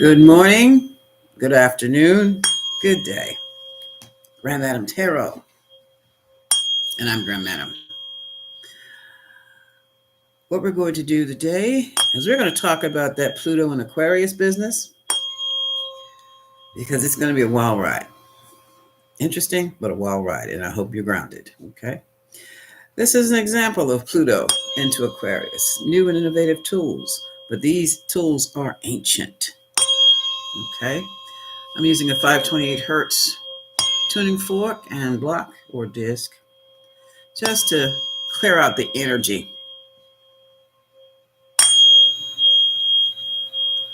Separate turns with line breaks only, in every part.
Good morning, good afternoon, good day. Grand Madam Tarot, and I'm Grand Madam. What we're going to do today is we're going to talk about that Pluto and Aquarius business because it's going to be a wild ride. Interesting, but a wild ride, and I hope you're grounded, okay? This is an example of Pluto into Aquarius, new and innovative tools, but these tools are ancient, okay? I'm using a 528 hertz tuning fork and block or disc just to clear out the energy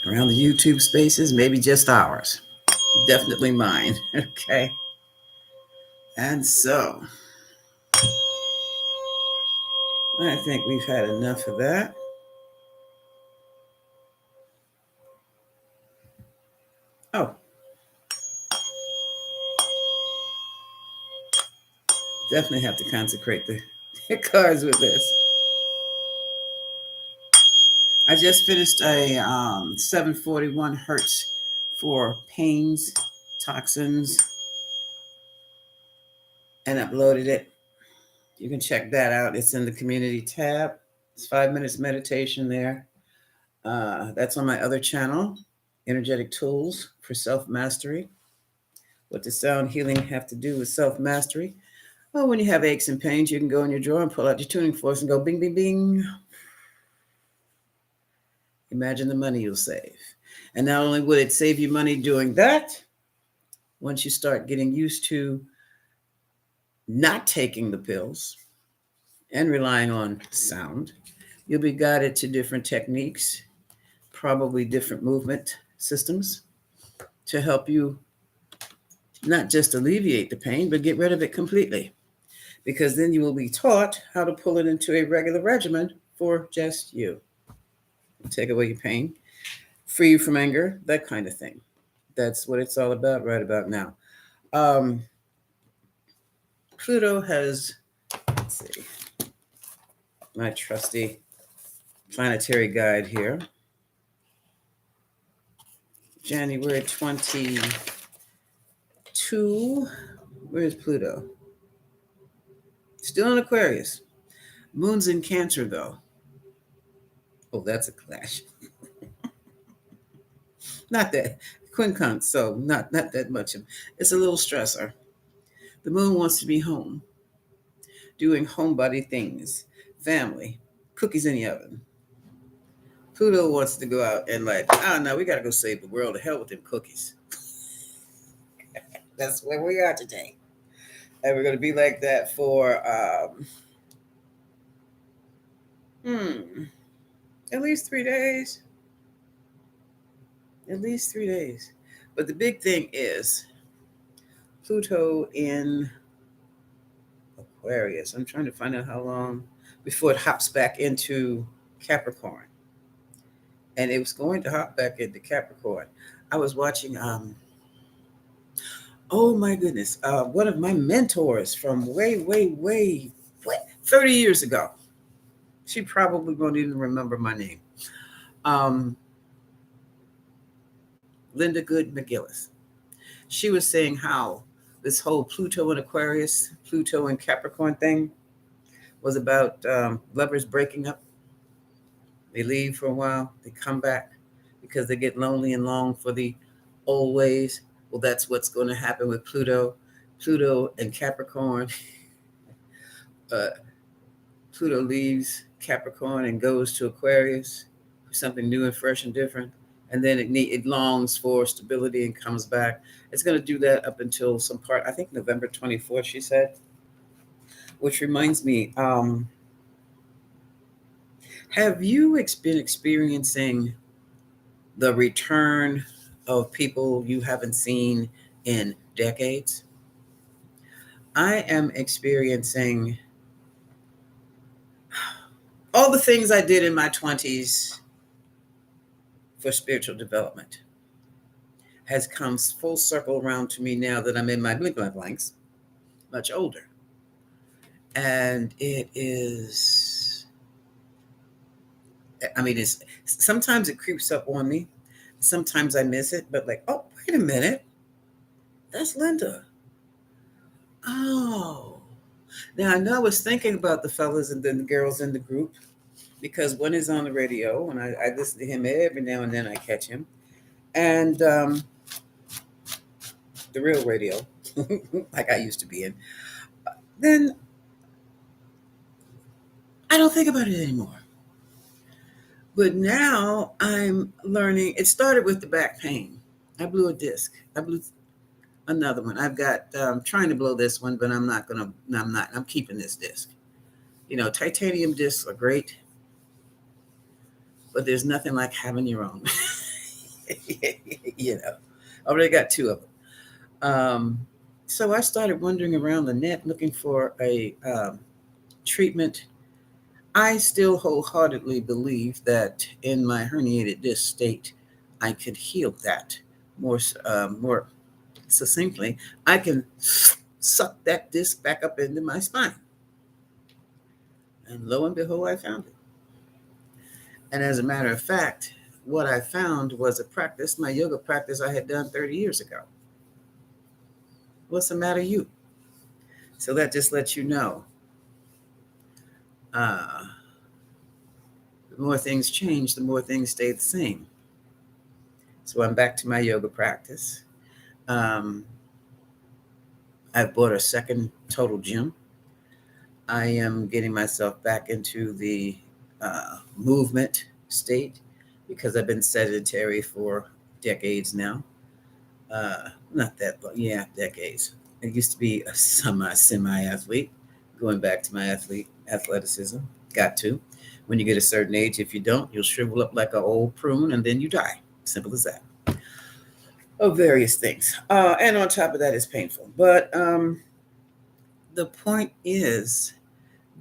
around the YouTube spaces, maybe just ours. Definitely mine. Okay. And so I think we've had enough of that. Oh, definitely have to consecrate the cards with this. I just finished a 741 hertz for pains, toxins, and uploaded it. You can check that out. It's in the community tab. It's 5 minutes meditation there. That's on my other channel, Energetic Tools for Self-Mastery. What does sound healing have to do with self-mastery? Well, when you have aches and pains, you can go in your drawer and pull out your tuning forks and go bing, bing, bing. Imagine the money you'll save. And not only would it save you money doing that, once you start getting used to not taking the pills and relying on sound, you'll be guided to different techniques, probably different movement systems to help you not just alleviate the pain, but get rid of it completely. Because then you will be taught how to pull it into a regular regimen for just you. Take away your pain, free you from anger, that kind of thing. That's what it's all about right about now. Pluto has, let's see, my trusty planetary guide here. January 22. Where's Pluto? Still in Aquarius. Moon's in Cancer, though. Oh, that's a clash. Not that quincunx, so not that much. It's a little stressor. The moon wants to be home, doing homebody things, family, cookies in the oven. Pluto wants to go out and no, we got to go save the world. The hell with them cookies. That's where we are today. And we're going to be like that for at least 3 days. At least 3 days. But the big thing is Pluto in Aquarius. I'm trying to find out how long before it hops back into Capricorn. And it was going to hop back into Capricorn. I was watching oh my goodness, one of my mentors from way 30 years ago. She probably won't even remember my name. Linda Good McGillis. She was saying how this whole Pluto and Aquarius, Pluto and Capricorn thing was about lovers breaking up. They leave for a while, they come back because they get lonely and long for the old ways. Well, that's what's going to happen with Pluto. Pluto and Capricorn. Uh, Pluto leaves Capricorn and goes to Aquarius for something new and fresh and different. And then it longs for stability and comes back. It's going to do that up until some part, I think November 24th, she said. Which reminds me, have you been experiencing the return of people you haven't seen in decades? I am experiencing all the things I did in my 20s for spiritual development has come full circle around to me now that I'm in my blanks, much older. And it is, I mean, it's sometimes it creeps up on me. Sometimes I miss it, but like, oh, wait a minute. That's Linda. Oh. Now I know I was thinking about the fellas and then the girls in the group because one is on the radio and I listen to him every now and then I catch him. And the real radio, like I used to be in. Then I don't think about it anymore. But now I'm learning. It started with the back pain. I blew a disc. I blew another one. I've got trying to blow this one, but I'm not gonna. I'm not. I'm keeping this disc. You know, titanium discs are great, but there's nothing like having your own. You know, I already got two of them. So I started wandering around the net looking for a treatment. I still wholeheartedly believe that in my herniated disc state, I could heal that more succinctly. I can suck that disc back up into my spine, and lo and behold, I found it. And as a matter of fact, what I found was a practice, my yoga practice I had done 30 years ago. What's the matter, you? So that just lets you know. Uh, the more things change, the more things stay the same. So I'm back to my yoga practice. Um, I've bought a second total gym. I am getting myself back into the movement state because I've been sedentary for decades now. Not that long, yeah, decades. I used to be a semi athlete, going back to my athleticism. Got to. When you get a certain age, if you don't, you'll shrivel up like an old prune and then you die. Simple as that. Of various things. And on top of that, it's painful. But the point is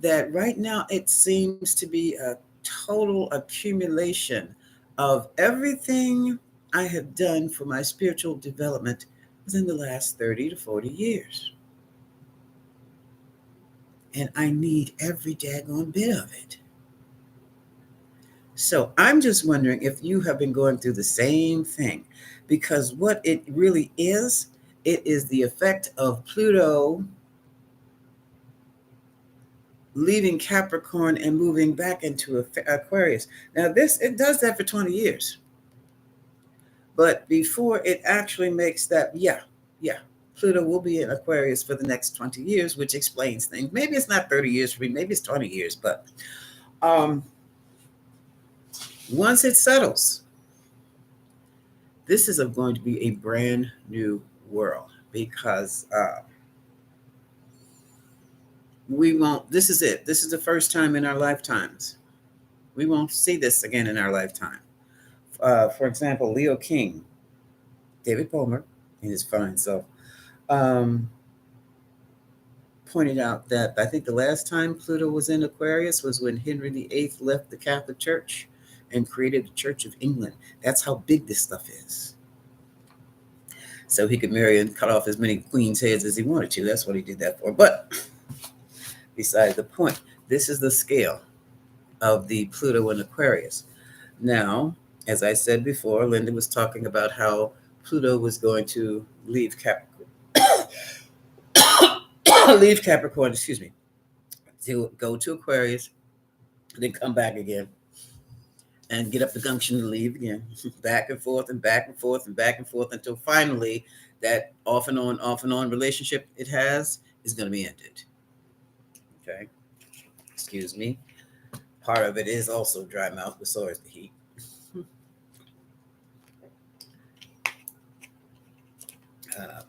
that right now it seems to be a total accumulation of everything I have done for my spiritual development within the last 30 to 40 years. And I need every daggone bit of it. So I'm just wondering if you have been going through the same thing, because what it really is, it is the effect of Pluto leaving Capricorn and moving back into Aquarius. Now it does that for 20 years. But before it actually makes that, yeah, Pluto will be in Aquarius for the next 20 years, which explains things. Maybe it's not 30 years for me, maybe it's 20 years, but um, once it settles, this is going to be a brand new world because we won't, this is it. This is the first time in our lifetimes. We won't see this again in our lifetime. For example, Leo King, David Palmer, in his fine self, um, pointed out that I think the last time Pluto was in Aquarius was when Henry VIII left the Catholic Church and created the Church of England. That's how big this stuff is. So he could marry and cut off as many queen's heads as he wanted to. That's what he did that for. But besides the point, this is the scale of the Pluto in Aquarius. Now, as I said before, Linda was talking about how Pluto was going to leave Capricorn, leave Capricorn, excuse me, to go to Aquarius, and then come back again and get up the gumption to leave again, back and forth and back and forth and back and forth until finally that off and on relationship it has is going to be ended. Okay, excuse me. Part of it is also dry mouth, but so is the heat.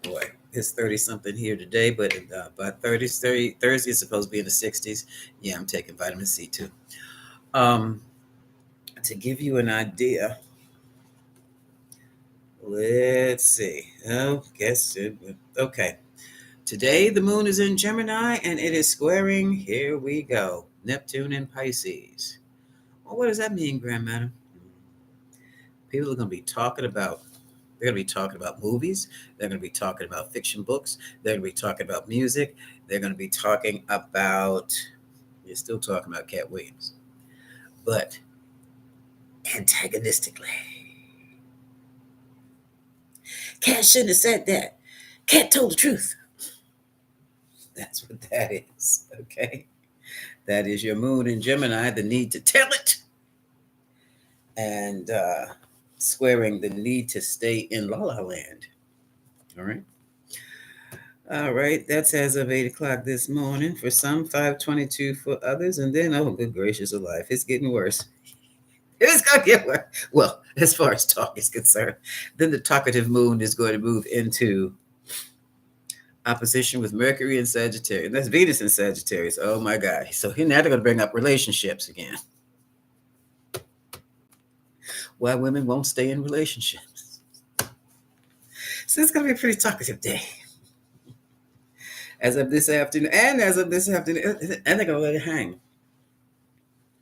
Boy, it's 30 something here today, but by Thursday it's supposed to be in the 60s. Yeah, I'm taking vitamin C too. To give you an idea, let's see. Oh, guess it. Okay. Today the moon is in Gemini and it is squaring. Here we go. Neptune in Pisces. Well, what does that mean, Grandmadam? People are going to be talking about. They're going to be talking about movies. They're going to be talking about fiction books. They're going to be talking about music. They're going to be talking about. You're still talking about Cat Williams, but antagonistically. Cat shouldn't have said that. Cat told the truth. That's what that is. Okay. That is your moon in Gemini, the need to tell it, and squaring the need to stay in La La Land. All right. All right. That's as of 8 o'clock this morning for some, 5:22 for others. And then, oh, good gracious of life, it's getting worse. It's going to get worse. Well, as far as talk is concerned, then the talkative moon is going to move into opposition with Mercury and Sagittarius. That's Venus and Sagittarius. Oh my God. So here now they're going to bring up relationships again. Why women won't stay in relationships. So it's going to be a pretty talkative day. As of this afternoon, and they're going to let it hang.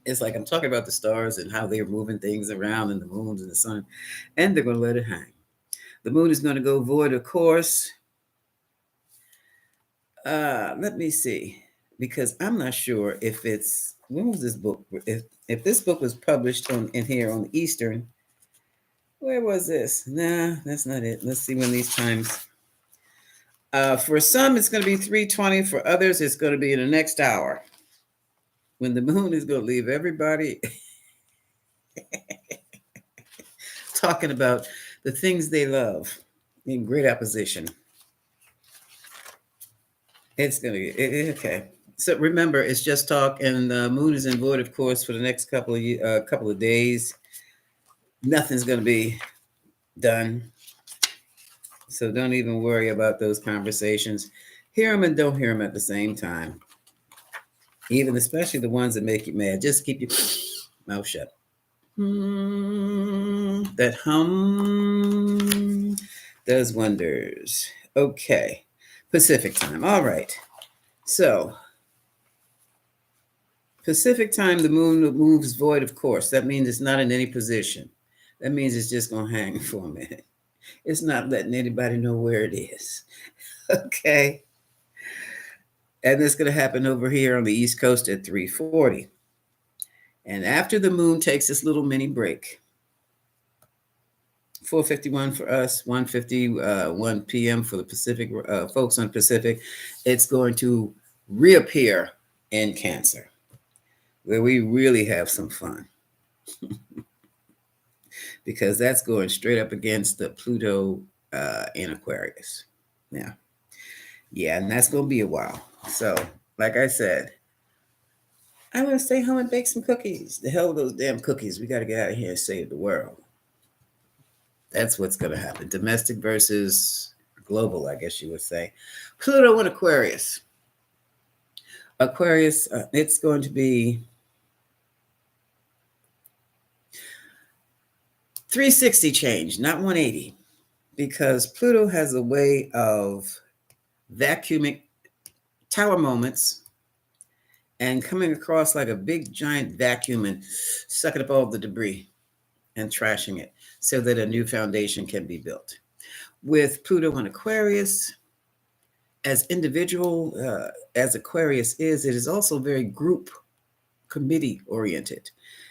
It's like I'm talking about the stars and how they're moving things around and the moons and the sun, and they're going to let it hang. The moon is going to go void, of course. Let me see, because I'm not sure if it's, when was this book? If this book was published in here on Eastern, where was this? Nah, that's not it. Let's see when these times. For some, it's going to be 3:20. For others, it's going to be in the next hour, when the moon is going to leave everybody talking about the things they love in great opposition. It's going to be okay. So remember, it's just talk, and the moon is in void, of course, for the next couple of days. Nothing's going to be done. So don't even worry about those conversations. Hear them and don't hear them at the same time. Even especially the ones that make you mad. Just keep your mouth shut. That hum does wonders. Okay. Pacific time. All right. So Pacific time, the moon moves void, of course. That means it's not in any position. That means it's just going to hang for a minute. It's not letting anybody know where it is. Okay. And it's going to happen over here on the East Coast at 3:40. And after the moon takes this little mini break, 4:51 for us, 1:51 p.m. for the Pacific folks on Pacific, it's going to reappear in Cancer, where we really have some fun. Because that's going straight up against the Pluto in Aquarius. Yeah, and that's going to be a while. So, like I said, I'm going to stay home and bake some cookies. The hell with those damn cookies. We got to get out of here and save the world. That's what's going to happen. Domestic versus global, I guess you would say. Pluto in Aquarius. Aquarius, it's going to be 360 change, not 180. Because Pluto has a way of vacuuming tower moments and coming across like a big giant vacuum and sucking up all the debris and trashing it so that a new foundation can be built. With Pluto in Aquarius, as individual as Aquarius is, it is also very group committee oriented.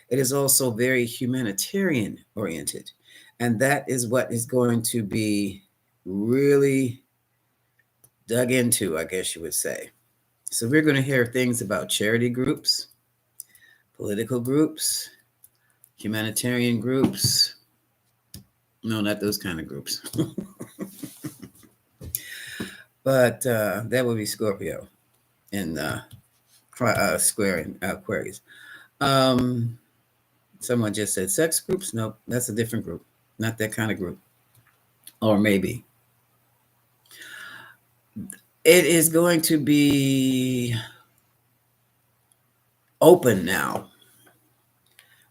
It is also very humanitarian oriented. And that is what is going to be really dug into, I guess you would say. So we're going to hear things about charity groups, political groups, humanitarian groups. No, not those kind of groups. But that would be Scorpio in square in Aquarius. Someone just said sex groups. No, that's a different group. Not that kind of group. Or maybe. It is going to be open now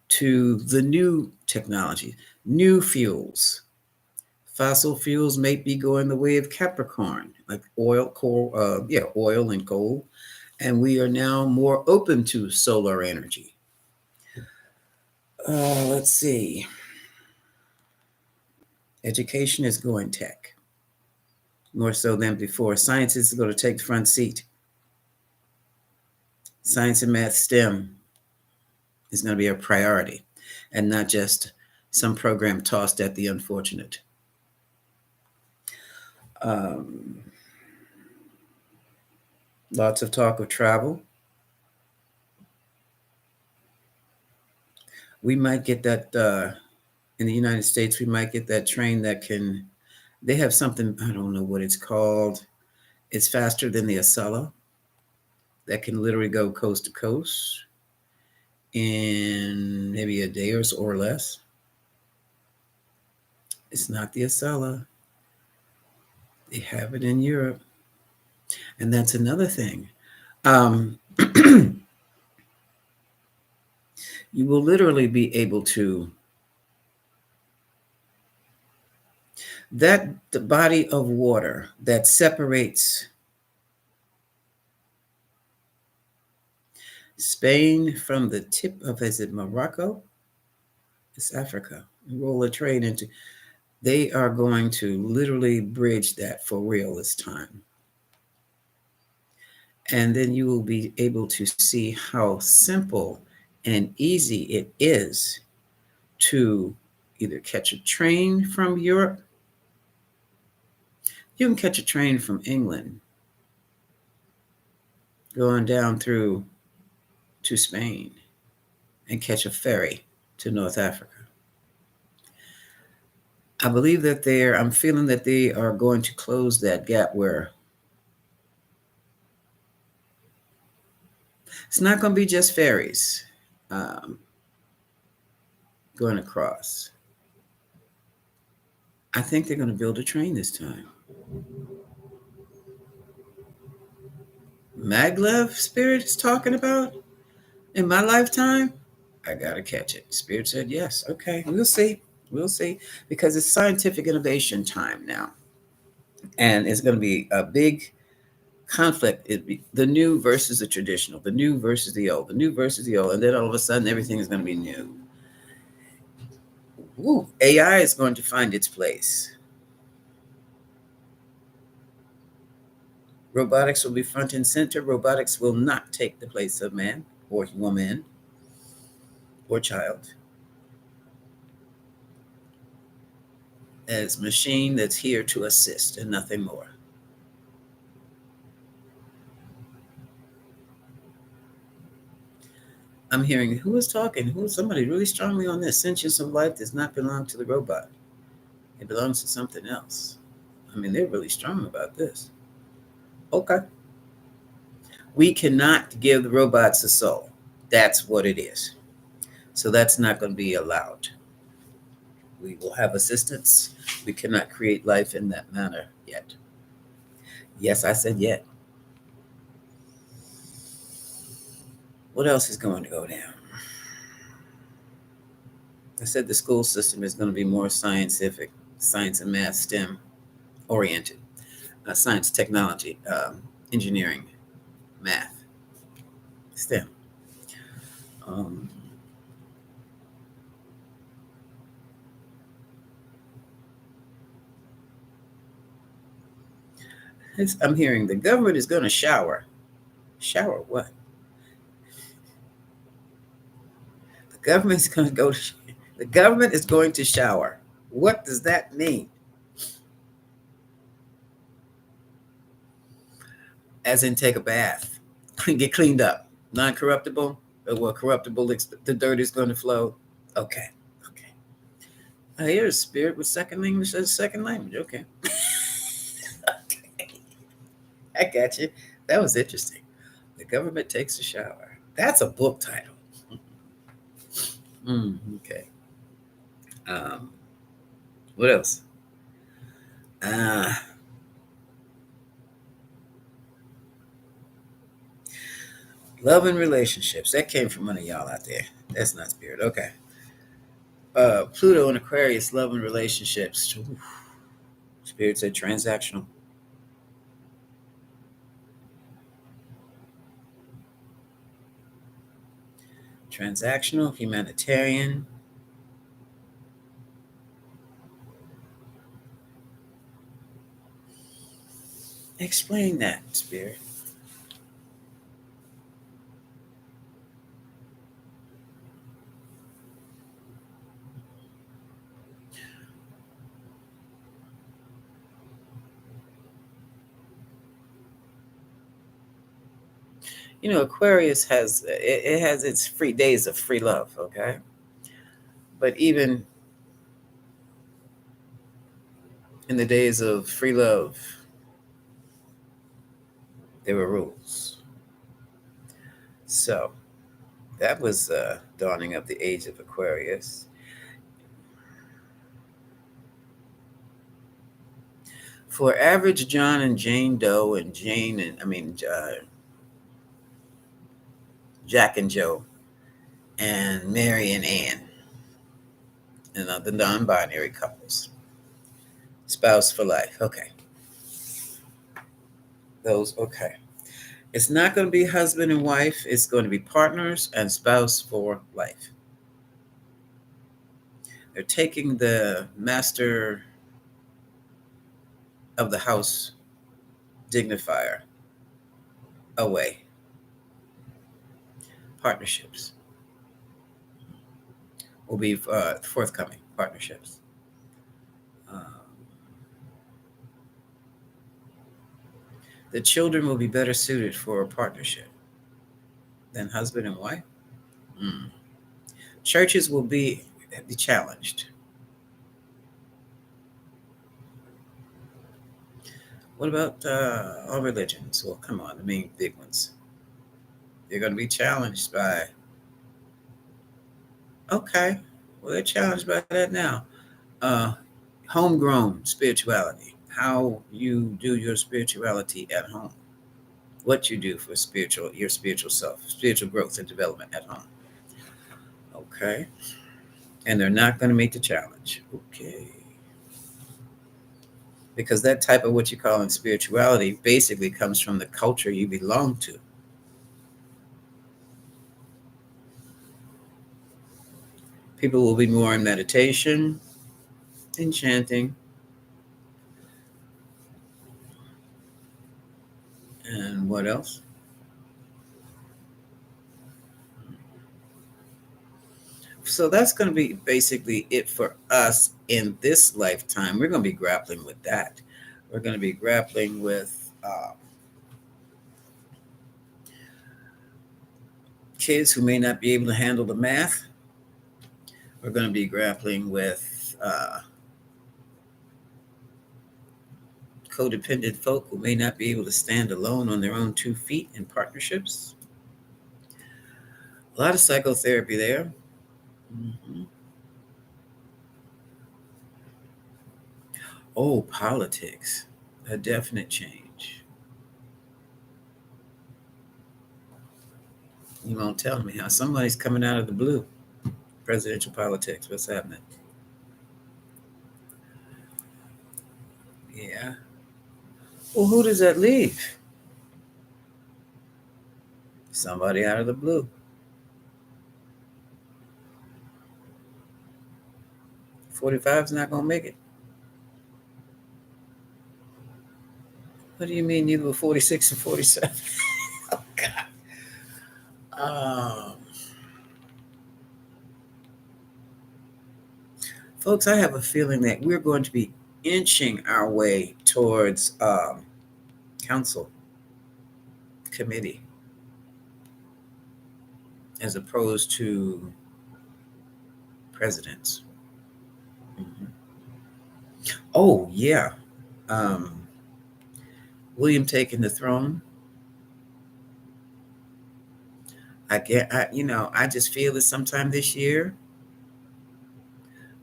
to the new technology, new fuels. Fossil fuels may be going the way of Capricorn, like oil, coal, oil and coal. And we are now more open to solar energy. Let's see. Education is going tech, more so than before. Science is going to take the front seat. Science and math, STEM is going to be a priority and not just some program tossed at the unfortunate. Um, Lots of talk of travel. We might get that in the United States. We might get that train that can. They have something, I don't know what it's called. It's faster than the Acela that can literally go coast to coast in maybe a day or so or less. It's not the Acela. They have it in Europe, and that's another thing. Um, you will literally be able to that the body of water that separates Spain from the tip of, is it Morocco? It's Africa. Roll a train into. They are going to literally bridge that for real this time. And then you will be able to see how simple and easy it is to either catch a train from Europe. You can catch a train from England going down through to Spain and catch a ferry to North Africa. I believe that I'm feeling that they are going to close that gap where it's not going to be just ferries um, going across. I think they're going to build a train this time. Maglev Spirit is talking about in my lifetime. I got to catch it. Spirit said yes. Okay, we'll see. We'll see. Because it's scientific innovation time now. And it's going to be a big conflict. It'd be the new versus the traditional, the new versus the old, the new versus the old. And then all of a sudden, everything is going to be new. Ooh, AI is going to find its place. Robotics will be front and center. Robotics will not take the place of man or woman or child. As machine that's here to assist and nothing more. I'm hearing who is talking? Who is somebody really strongly on this? Sentience of life does not belong to the robot. It belongs to something else. I mean, they're really strong about this. Okay. We cannot give the robots a soul. That's what it is. So that's not going to be allowed. We will have assistance. We cannot create life in that manner yet. Yes, I said yet. What else is going to go down? I said the school system is going to be more scientific, science and math, STEM oriented, science, technology, engineering, math, STEM. Um, I'm hearing the government is going to shower. Shower what? The government is going to go. The government is going to shower. What does that mean? As in, take a bath, get cleaned up, non-corruptible. Or what corruptible? The dirt is going to flow. Okay. Okay. I hear a spirit with second language as second language. Okay. Okay. I got you. That was interesting. The government takes a shower. That's a book title. Okay. Um, what else? Uh, Love and relationships. That came from one of y'all out there. That's not spirit. Okay. Pluto and Aquarius, love and relationships. Oof. Spirit said transactional. Transactional, humanitarian. Explain that, Spirit. Aquarius it has its free days of free love, okay? But even in the days of free love, there were rules. So that was dawning of the age of Aquarius. For average John and Jane Doe and Jack and Joe and Mary and Ann, and the non-binary couples, spouse for life. Okay, those okay. It's not going to be husband and wife. It's going to be partners and spouse for life. They're taking the master of the house dignifier away. Partnerships will be forthcoming. Partnerships. Um, the children will be better suited for a partnership than husband and wife. Mm. Churches will be challenged. What about all religions? Well, come on, the main big ones. They're going to be challenged by, okay, well, they're challenged by that now. Uh, Homegrown spirituality, how you do your spirituality at home, what you do for your spiritual self, spiritual growth and development at home. Okay. And they're not going to meet the challenge. Okay. Because that type of what you call in spirituality basically comes from the culture you belong to. People will be more in meditation, in chanting, and what else? So that's going to be basically it for us in this lifetime. We're going to be grappling with that. We're going to be grappling with kids who may not be able to handle the math. We're going to be grappling with codependent folk who may not be able to stand alone on their own 2 feet in partnerships. A lot of psychotherapy there. Mm-hmm. Oh, politics. A definite change. You won't tell me how somebody's coming out of the blue. Presidential politics. What's happening? Yeah. Well, who does that leave? Somebody out of the blue. 45 is not going to make it. What do you mean you were 46 and 47? Oh, God. Folks, I have a feeling that we're going to be inching our way towards council committee as opposed to presidents. Mm-hmm. Oh, yeah. Um, William taking the throne. I just feel that sometime this year,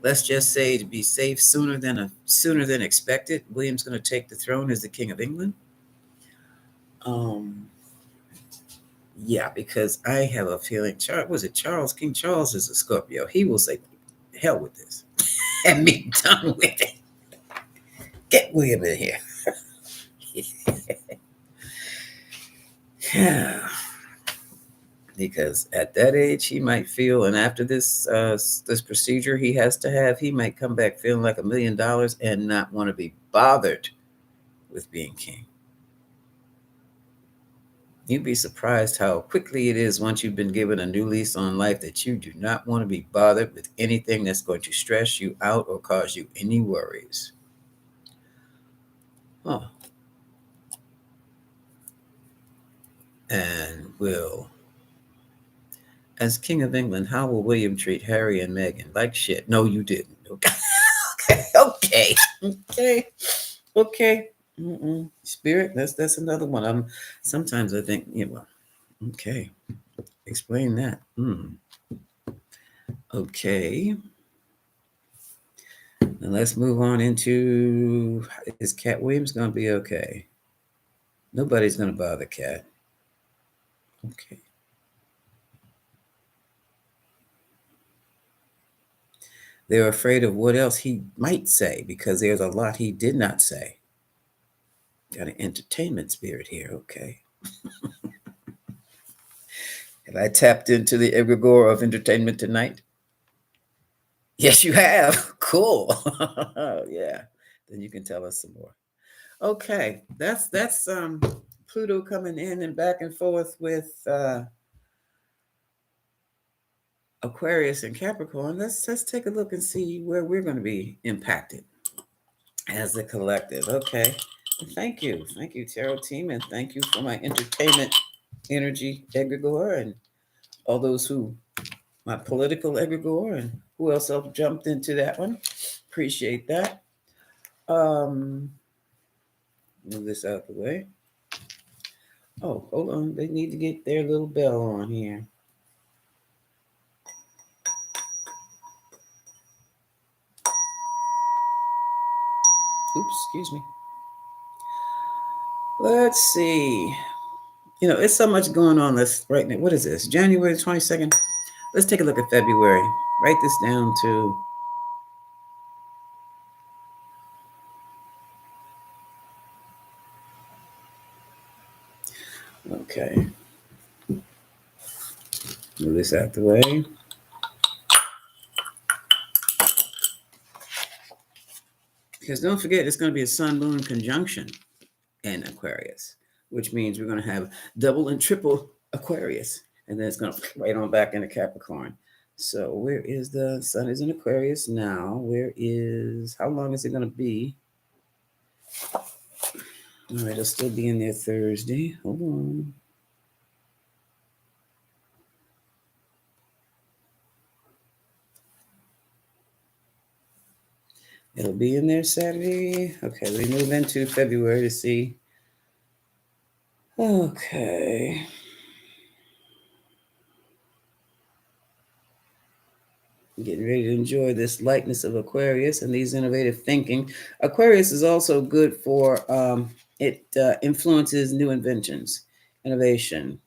let's just say to be safe sooner than expected, William's going to take the throne as the King of England. Um, yeah, because I have a feeling, was it Charles? King Charles is a Scorpio. He will say, hell with this and be done with it. Get William in here. Yeah. Because at that age he might feel, and after this procedure he might come back feeling like $1 million and not want to be bothered with being king. You'd be surprised how quickly it is once you've been given a new lease on life that you do not want to be bothered with anything that's going to stress you out or cause you any worries. Oh. And will, as King of England, how will William treat Harry and Meghan? Like shit. No, you didn't. Okay. Okay. Okay. Okay. Spirit, that's another one. Sometimes I think, well, okay. Explain that. Okay. And let's move on into, is Cat Williams going to be okay? Nobody's going to bother Cat. Okay. They're afraid of what else he might say because there's a lot he did not say. Got an entertainment spirit here. Okay. Have I tapped into the egregore of entertainment tonight? Yes, you have. Cool. Yeah. Then you can tell us some more. Okay. That's Pluto coming in and back and forth with Aquarius and Capricorn. Let's take a look and see where we're going to be impacted as a collective. Okay. Thank you, Tarot team, and thank you for my entertainment energy egregore and all those who my political egregore and who else jumped into that one. Appreciate that. Move this out the way. Oh, hold on. They need to get their little bell on here. Oops, excuse me. Let's see. It's so much going on. Let's right now. What is this? January 22nd. Let's take a look at February. Write this down too. Okay. Move this out the way. Because don't forget, it's going to be a sun-moon conjunction in Aquarius, which means we're going to have double and triple Aquarius. And then it's going to right on back into Capricorn. So where is the sun is in Aquarius now? How long is it going to be? All right, it'll still be in there Thursday. Hold on. It'll be in there Saturday. Okay, we move into February to see. Okay. Getting ready to enjoy this lightness of Aquarius and these innovative thinking. Aquarius is also good for, it influences new inventions, innovation.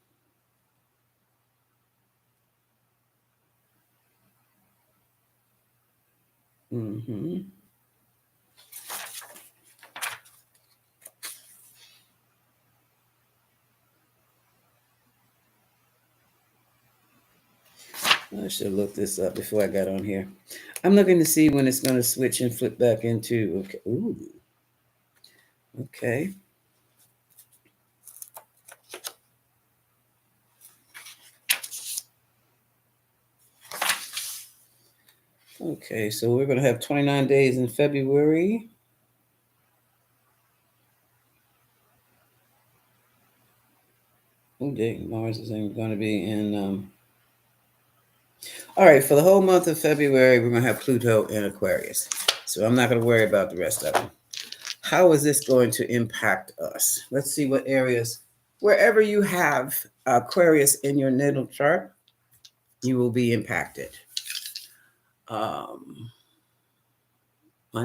I should have looked this up before I got on here. I'm looking to see when it's going to switch and flip back into, okay. Ooh. Okay. Okay, so we're going to have 29 days in February. Oh, dang, Mars is going to be in. All right, for the whole month of February, we're going to have Pluto in Aquarius. So I'm not going to worry about the rest of them. How is this going to impact us? Let's see what areas. Wherever you have Aquarius in your natal chart, you will be impacted. Mine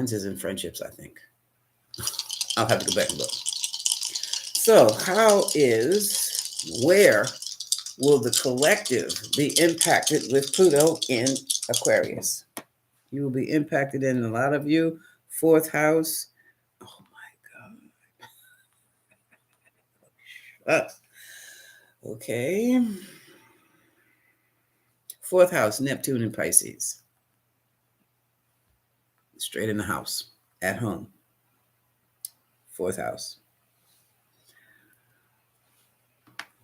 says in friendships, I think. I'll have to go back and look. So where will the collective be impacted with Pluto in Aquarius? You will be impacted in a lot of you. Fourth house. Oh my God. Okay. Fourth house, Neptune and Pisces. Straight in the house, at home. Fourth house.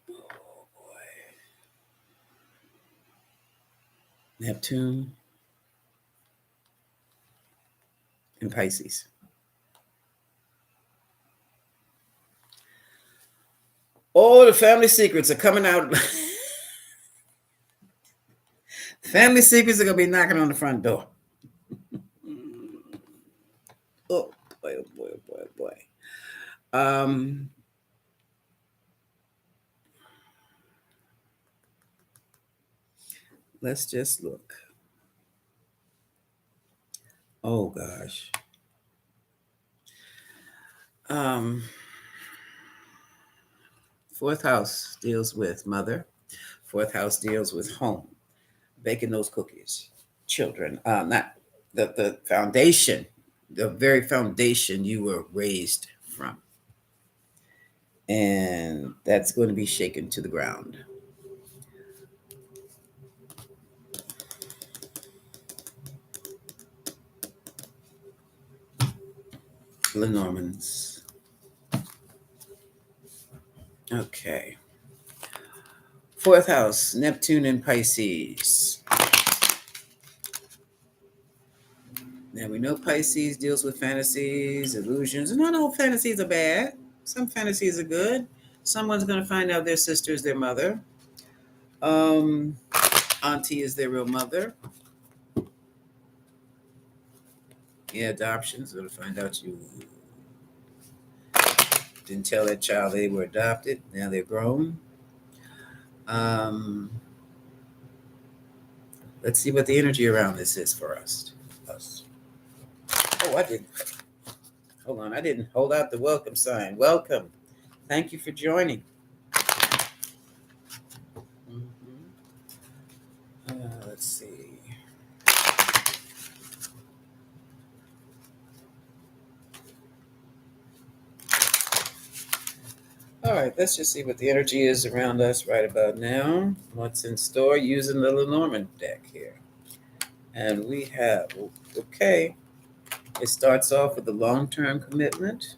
Oh boy. Neptune and Pisces. Oh, the family secrets are coming out. Family secrets are gonna be knocking on the front door. Oh boy, oh boy, oh boy, oh boy. Let's just look. Oh gosh. Um, fourth house deals with mother. Fourth house deals with home, baking those cookies, children. Not the foundation, the very foundation you were raised from, and that's going to be shaken to the ground. Lenormands. Okay. Fourth house, Neptune and Pisces. Now we know Pisces deals with fantasies, illusions. And not all fantasies are bad. Some fantasies are good. Someone's going to find out their sister is their mother. Um, Auntie is their real mother. Yeah, adoptions. Going to find out you didn't tell that child they were adopted. Now they're grown. Um, let's see what the energy around this is for us. Oh, I didn't. Hold on. I didn't hold out the welcome sign. Welcome. Thank you for joining. Let's see. All right, let's just see what the energy is around us right about now. What's in store using the Lenormand deck here. And we have, okay, it starts off with a long-term commitment.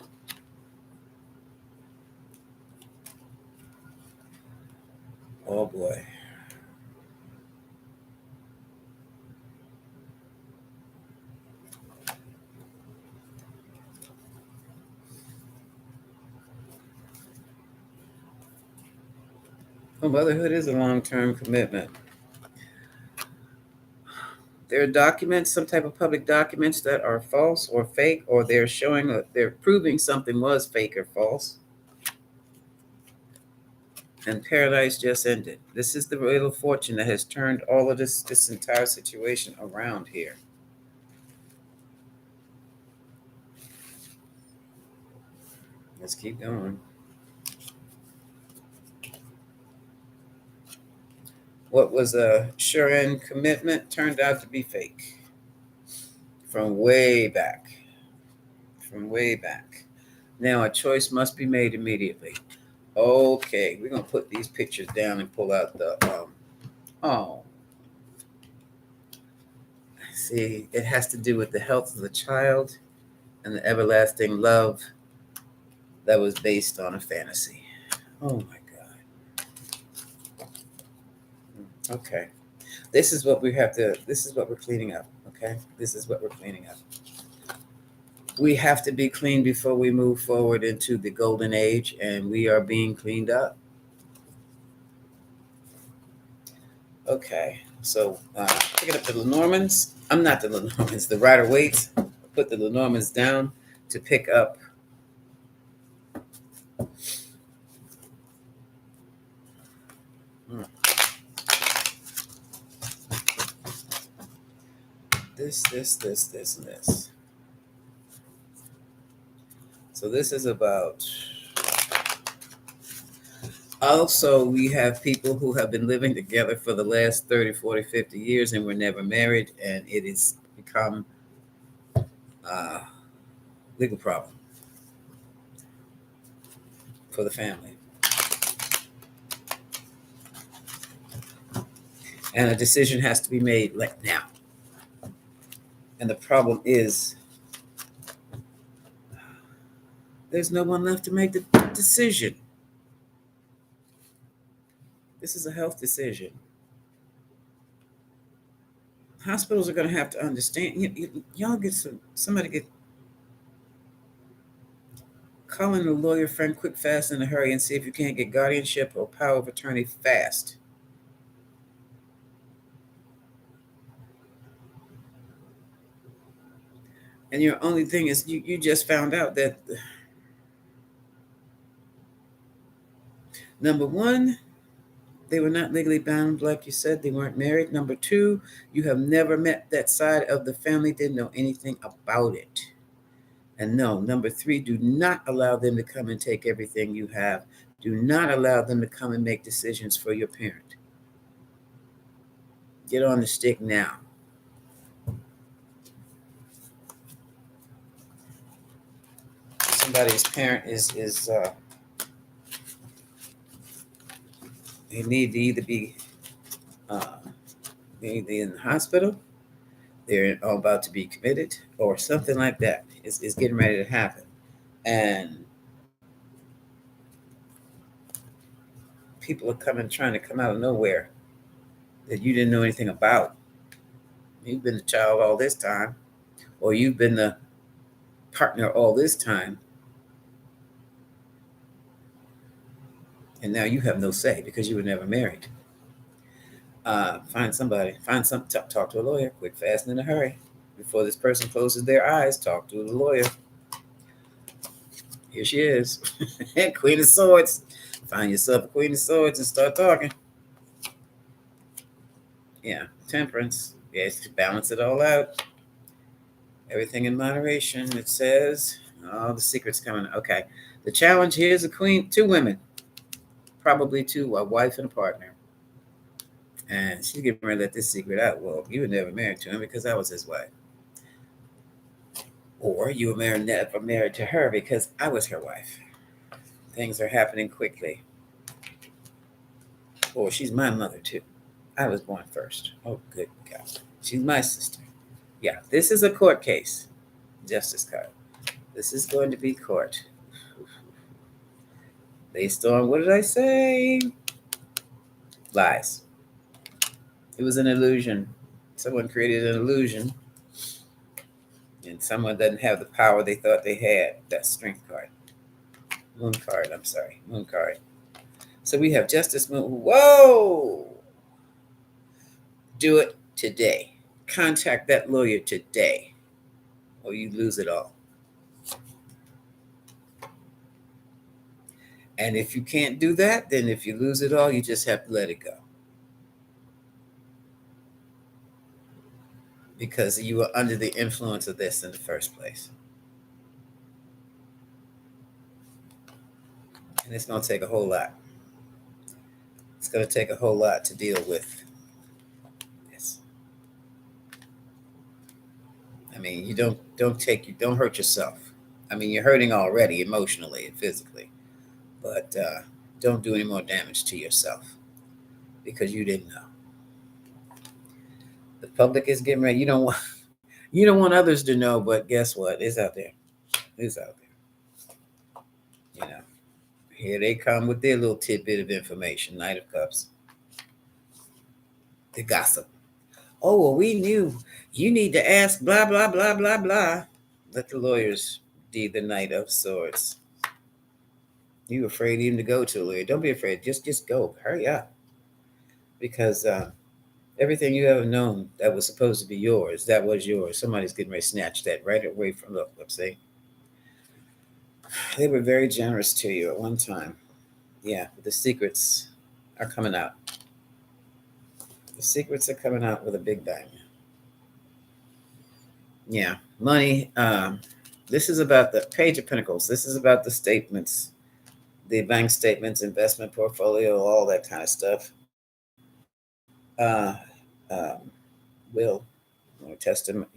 Oh boy. Well, motherhood is a long-term commitment. There are documents, some type of public documents that are false or fake, or they're showing that they're proving something was fake or false. And paradise just ended. This is the wheel of fortune that has turned all of this entire situation around here. Let's keep going. What was a sure end commitment turned out to be fake from way back. From way back. Now a choice must be made immediately. Okay, we're gonna put these pictures down and pull out the oh. See, it has to do with the health of the child and the everlasting love that was based on a fantasy. Oh my God. Okay. This is what we're cleaning up. Okay. This is what we're cleaning up. We have to be clean before we move forward into the golden age, and we are being cleaned up. Okay. So picking up the Lenormands. I'm not the Lenormands, the Rider Waite. Put the Lenormands down to pick up this, and this. So this is about. Also, we have people who have been living together for the last 30, 40, 50 years and were never married, and it has become a legal problem for the family. And a decision has to be made like now. And the problem is there's no one left to make the decision. This is a health decision. Hospitals are going to have to understand. Y'all get somebody get. Call in a lawyer friend quick, fast, in a hurry, and see if you can't get guardianship or power of attorney fast. And your only thing is you just found out that number one, they were not legally bound, like you said, they weren't married. Number two, you have never met that side of the family, didn't know anything about it. And no, number three, do not allow them to come and take everything you have. Do not allow them to come and make decisions for your parent. Get on the stick now. Somebody's parent is they need to either be uh, either in the hospital, they're about to be committed, or something like that is getting ready to happen. And people are trying to come out of nowhere that you didn't know anything about. You've been a child all this time, or you've been the partner all this time, and now you have no say because you were never married. Find somebody, talk to a lawyer, quick, fast, and in a hurry. Before this person closes their eyes, talk to the lawyer. Here she is, Queen of Swords. Find yourself a Queen of Swords and start talking. Yeah, Temperance. Yes, balance it all out. Everything in moderation. It says, oh, the secret's coming. Okay, the challenge here is a queen, two women, probably two, a wife and a partner. And she's getting ready to let this secret out. Well, you were never married to him because I was his wife. Or you were never married to her because I was her wife. Things are happening quickly. Or she's my mother too. I was born first. Oh, good God. She's my sister. Yeah, this is a court case. Justice card. This is going to be court. Based on, what did I say? Lies. It was an illusion. Someone created an illusion. And someone doesn't have the power they thought they had. That strength card. Moon card, I'm sorry. Moon card. So we have Justice Moon. Whoa! Do it today. Contact that lawyer today, or you lose it all. And if you can't do that, then if you lose it all, you just have to let it go. Because you were under the influence of this in the first place. And it's going to take a whole lot. It's going to take a whole lot to deal with this. I mean, you don't hurt yourself. I mean, you're hurting already emotionally and physically, but don't do any more damage to yourself because you didn't know. The public is getting ready. You don't want others to know, but guess what? It's out there. It's out there. Here they come with their little tidbit of information. Knight of Cups. The gossip. Oh, well, we knew. You need to ask blah, blah, blah, blah, blah. Let the lawyers be the Knight of Swords. You afraid even to go to a lawyer. Don't be afraid. Just go. Hurry up. Because everything you ever known that was supposed to be yours, that was yours. Somebody's getting ready to snatch that right away from the, let's say. They were very generous to you at one time. Yeah, but the secrets are coming out. The secrets are coming out with a big bang. Yeah, money. This is about the Page of Pentacles. This is about the statements, the bank statements, investment portfolio, all that kind of stuff. Will, testament,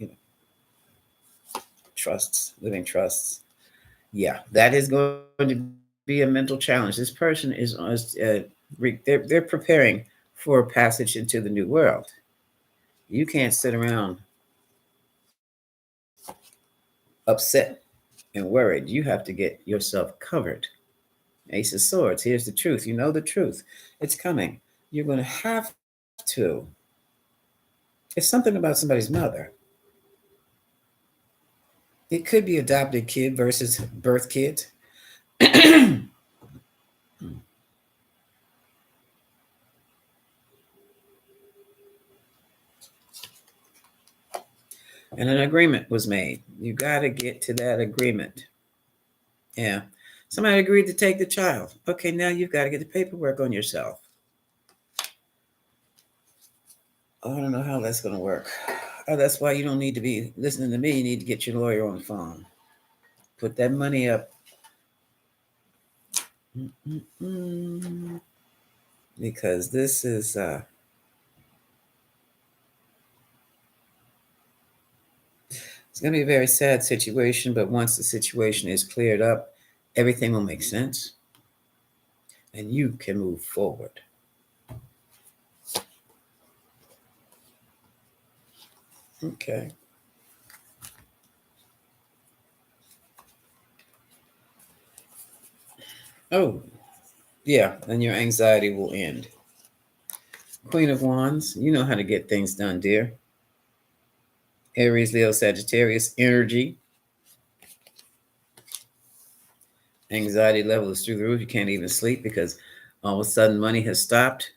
trusts, living trusts. Yeah, that is going to be a mental challenge. This person is they're preparing for a passage into the new world. You can't sit around upset and worried. You have to get yourself covered. Ace of Swords. Here's the truth. You know the truth. It's coming. You're going to have to. It's something about somebody's mother. It could be adopted kid versus birth kid. And an agreement was made. You got to get to that agreement. Yeah. Somebody agreed to take the child. Okay, now you've got to get the paperwork on yourself. I don't know how that's going to work. That's why you don't need to be listening to me. You need to get your lawyer on the phone. Put that money up. Because this is it's going to be a very sad situation, but once the situation is cleared up, everything will make sense and you can move forward. Okay. Oh, yeah, and your anxiety will end. Queen of Wands, you know how to get things done, dear. Aries, Leo, Sagittarius, energy. Anxiety level is through the roof. You can't even sleep because all of a sudden money has stopped.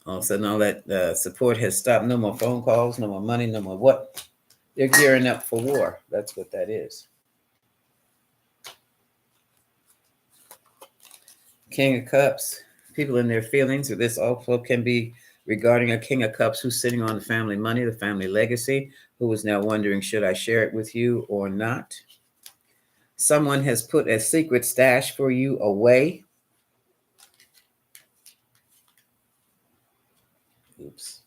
All of a sudden all that support has stopped. No more phone calls, no more money, no more what? They're gearing up for war. That's what that is. King of Cups, people in their feelings, or this also can be regarding a King of Cups who's sitting on the family money, the family legacy, who is now wondering, should I share it with you or not? Someone has put a secret stash for you away. Oops.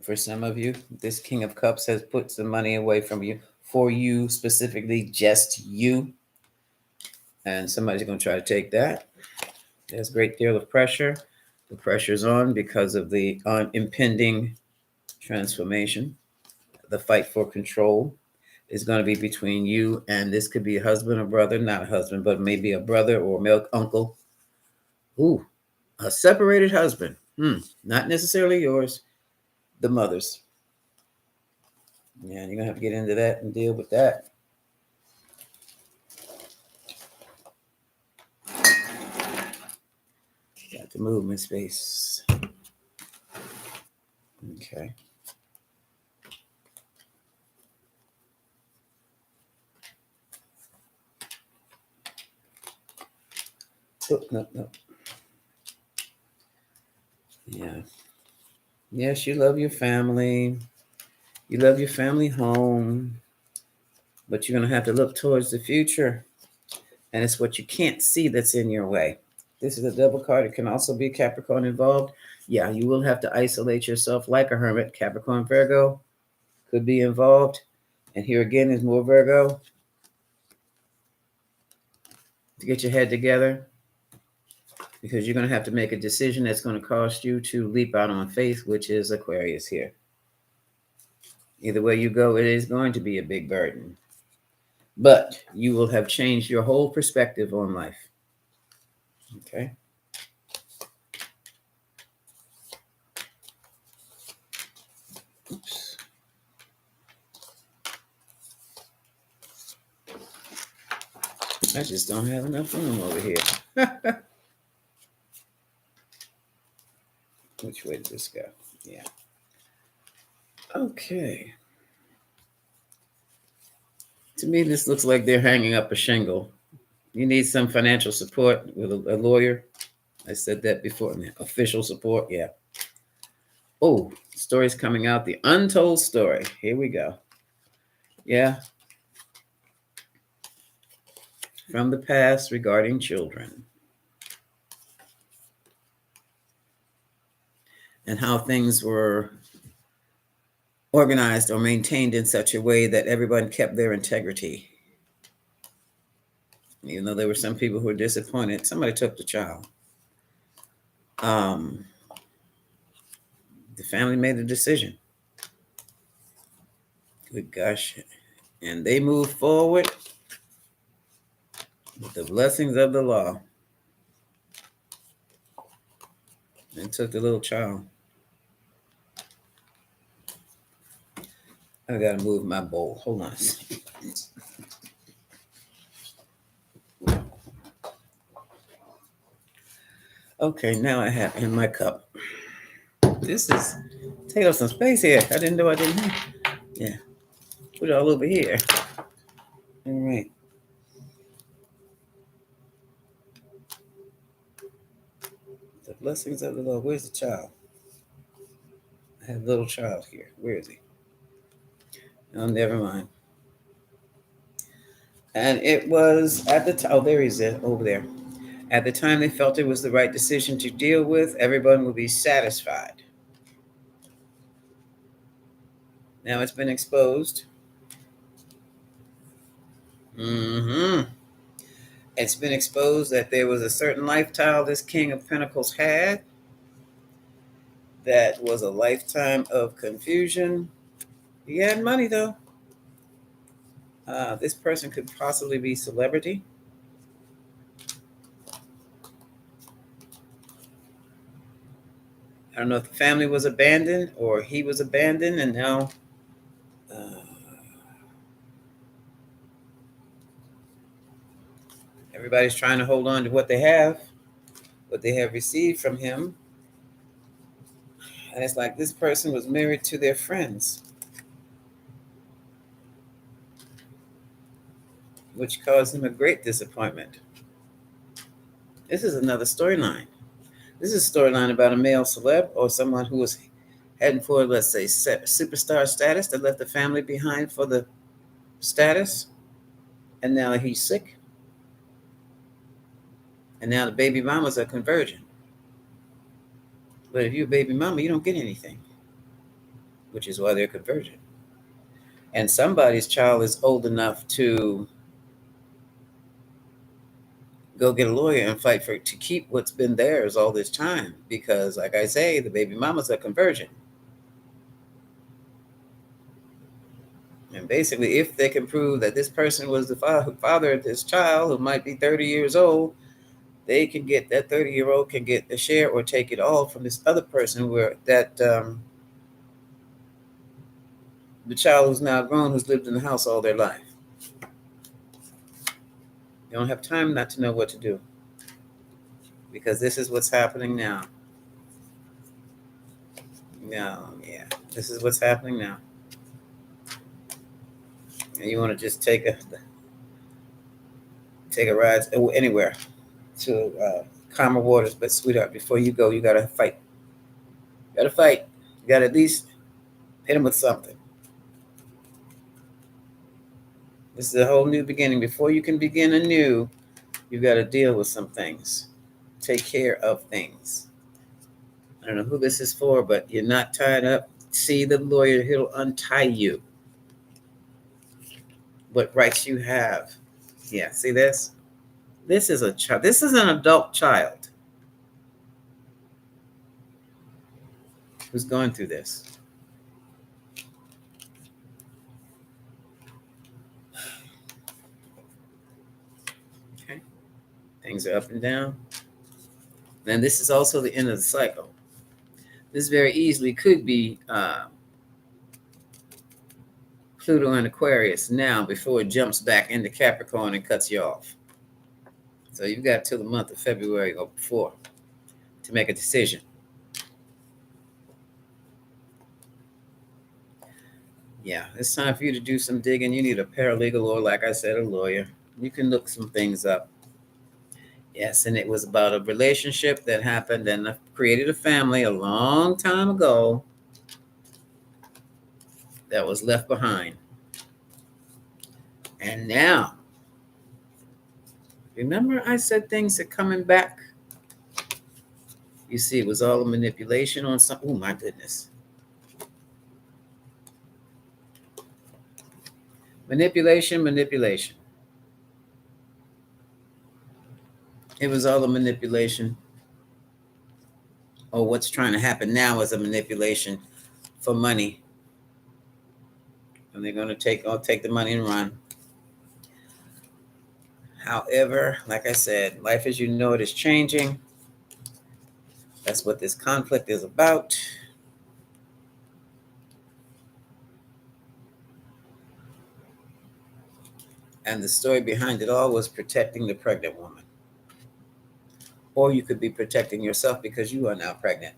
For some of you, this King of Cups has put some money away from you, for you specifically, just you. And somebody's going to try to take that. There's a great deal of pressure. The pressure's on because of the impending transformation. The fight for control is going to be between you and this could be a husband or brother, not a husband, but maybe a brother or milk uncle. Ooh, a separated husband. Not necessarily yours, the mother's. Yeah, you're going to have to get into that and deal with that. Got the movement space. Okay. Oh, no. Yeah. Yes, you love your family. You love your family home. But you're going to have to look towards the future. And it's what you can't see that's in your way. This is a double card. It can also be Capricorn involved. Yeah, you will have to isolate yourself like a hermit. Capricorn, Virgo could be involved. And here again is more Virgo. To get your head together. Because you're going to have to make a decision that's going to cost you to leap out on faith, which is Aquarius here. Either way you go, it is going to be a big burden. But you will have changed your whole perspective on life. Okay? Oops. I just don't have enough room over here. Which way did this go? Yeah. Okay. To me, this looks like they're hanging up a shingle. You need some financial support with a lawyer. I said that before. Official support, yeah. Oh, story's coming out. The untold story. Here we go. Yeah. From the past regarding children. And how things were organized or maintained in such a way that everyone kept their integrity. Even though there were some people who were disappointed, somebody took the child. The family made a decision. Good gosh. And they moved forward with the blessings of the law and took the little child. I gotta move my bowl. Hold on a second. Okay, now I have in my cup. This is take up some space here. I didn't know I didn't have. Yeah, put it all over here. All right. The blessings of the Lord. Where's the child? I have a little child here. Where is he? Oh, never mind. And it was at the time. Oh, there he is, over there. At the time they felt it was the right decision to deal with, everyone will be satisfied. Now it's been exposed. It's been exposed that there was a certain lifestyle this King of Pentacles had that was a lifetime of confusion. He had money, though. This person could possibly be celebrity. I don't know if the family was abandoned or he was abandoned, and now everybody's trying to hold on to what they have received from him. And it's like this person was married to their friends, which caused him a great disappointment. This is another storyline. This is a storyline about a male celeb or someone who was heading for, let's say, superstar status that left the family behind for the status. And now he's sick. And now the baby mamas are converging. But if you're a baby mama, you don't get anything, which is why they're convergent. And somebody's child is old enough to go get a lawyer and fight to keep what's been theirs all this time. Because, like I say, the baby mamas are convergent. And basically, if they can prove that this person was the father of this child who might be 30 years old, they can get that 30-year-old can get a share or take it all from this other person where that the child who's now grown, who's lived in the house all their life. You don't have time not to know what to do, because this is what's happening now. This is what's happening now. And you want to just take a ride anywhere to calmer waters. But sweetheart, before you go, you gotta fight. You gotta at least hit him with something. This is a whole new beginning. Before you can begin anew, you've got to deal with some things. Take care of things. I don't know who this is for, but you're not tied up. See the lawyer, he'll untie you. What rights you have. Yeah, see this? This is a child. This is an adult child who's going through this. Okay. Things are up and down. Then this is also the end of the cycle. This very easily could be Pluto and Aquarius now before it jumps back into Capricorn and cuts you off. So you've got till the month of February or before to make a decision. Yeah, it's time for you to do some digging. You need a paralegal or, like I said, a lawyer. You can look some things up. Yes, and it was about a relationship that happened and created a family a long time ago that was left behind. And now, remember I said things are coming back? You see, it was all a manipulation on some. Oh, my goodness. Manipulation. It was all a manipulation. Or what's trying to happen now is a manipulation for money. And they're going to take the money and run. However, like I said, life as you know it is changing. That's what this conflict is about. And the story behind it all was protecting the pregnant woman. Or you could be protecting yourself because you are now pregnant.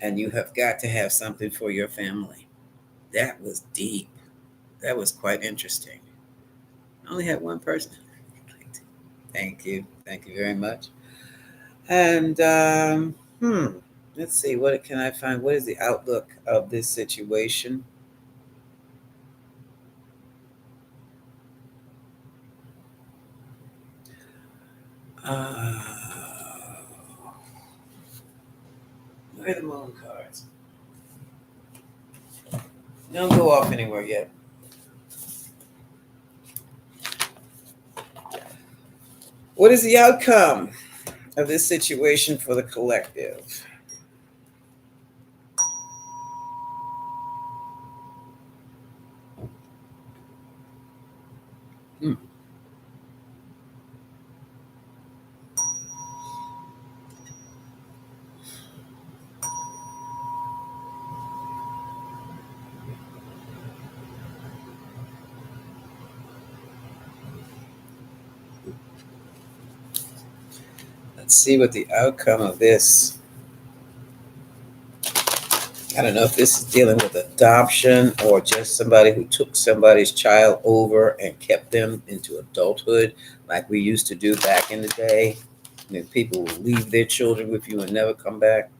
And you have got to have something for your family. That was deep. That was quite interesting. I only had one person. Thank you. Thank you very much. And let's see. What can I find? What is the outlook of this situation? Uh, where are the moon cards? Don't go off anywhere yet. What is the outcome of this situation for the collective? Hmm. Let's see what the outcome of this. I don't know if this is dealing with adoption or just somebody who took somebody's child over and kept them into adulthood, like we used to do back in the day. When people would leave their children with you and never come back.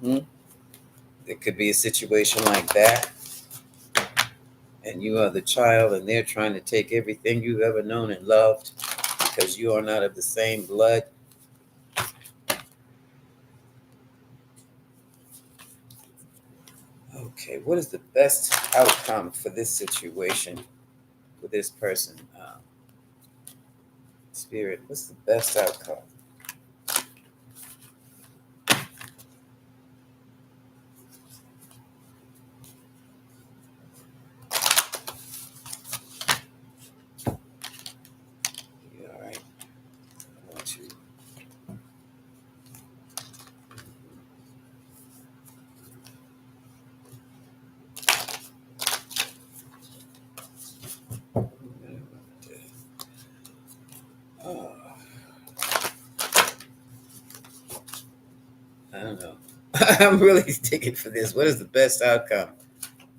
Hmm. It could be a situation like that, and you are the child, and they're trying to take everything you've ever known and loved because you are not of the same blood. Okay, what is the best outcome for this situation, for this person? Spirit, what's the best outcome? You all right? I want you. Oh, I don't know. I'm really sticking for this. What is the best outcome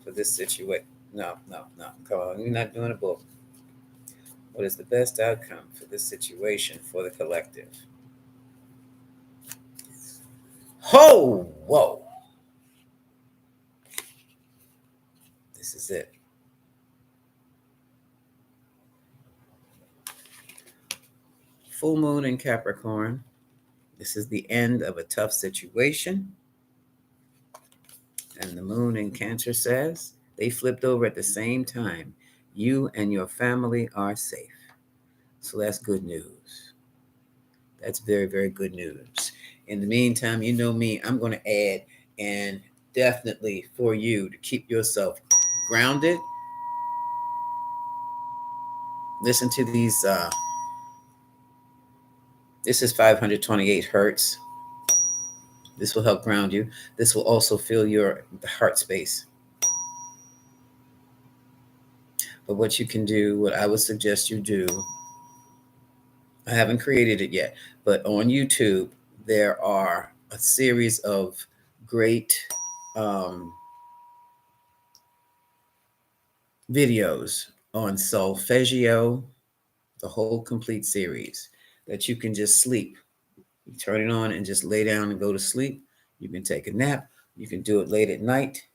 for this situation? No, no, no. Come on, you're not doing a book. What is the best outcome for this situation for the collective? Ho! Whoa! This is it. Full moon in Capricorn. This is the end of a tough situation. And the moon in Cancer says they flipped over at the same time. You and your family are safe. So that's good news. That's very, very good news. In the meantime, you know me, I'm going to add, and definitely for you to keep yourself grounded, listen to these. This is 528 hertz. This will help ground you. This will also fill your heart space. But what you can do, what I would suggest you do, I haven't created it yet, but on YouTube, there are a series of great um, videos on solfeggio, the whole complete series that you can just sleep. You turn it on and just lay down and go to sleep. You can take a nap. You can do it late at night.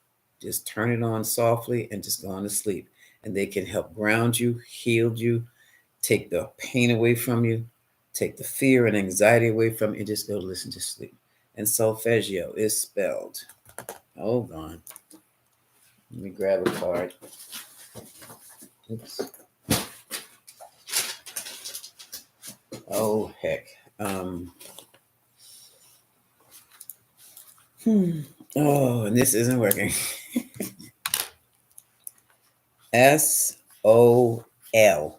Just turn it on softly and just go on to sleep. And they can help ground you, heal you, take the pain away from you, take the fear and anxiety away from you, and just go to listen to sleep. And solfeggio is spelled. Hold on. Let me grab a card. Oops. Oh, heck. Oh, and this isn't working. SOL,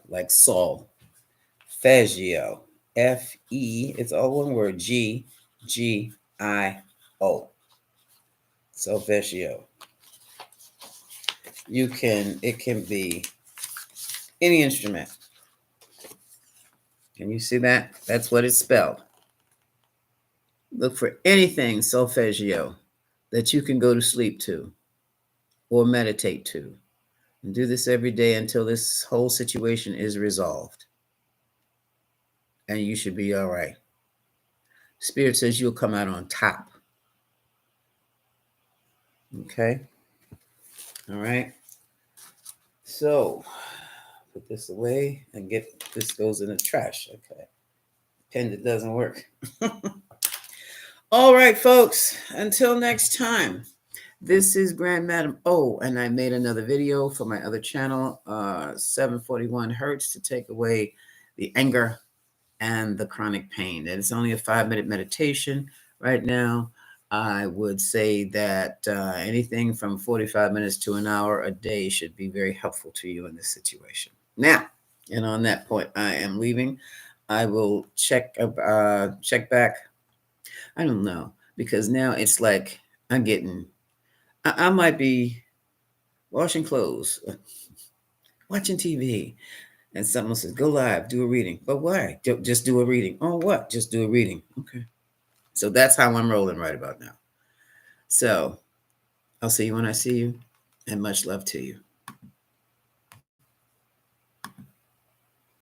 like Saul. Faggio. FE, it's all one word. GGIO. Solfeggio. it can be any instrument. Can you see that? That's what it's spelled. Look for anything solfeggio that you can go to sleep to or meditate to. And do this every day until this whole situation is resolved. And you should be all right. Spirit says you'll come out on top. Okay? All right. So put this away and this goes in the trash. Okay. Pen that doesn't work. All right, folks. Until next time. This is Grand Madam. Oh, and I made another video for my other channel, 741 Hertz, to take away the anger and the chronic pain. And it's only a 5-minute meditation right now. I would say that anything from 45 minutes to an hour a day should be very helpful to you in this situation. Now, and on that point, I am leaving. I will check back. I don't know, because now it's like I might be washing clothes, watching TV, and someone says, go live, do a reading. But why? Just do a reading. Oh, what? Just do a reading. Okay. So that's how I'm rolling right about now. So I'll see you when I see you, and much love to you.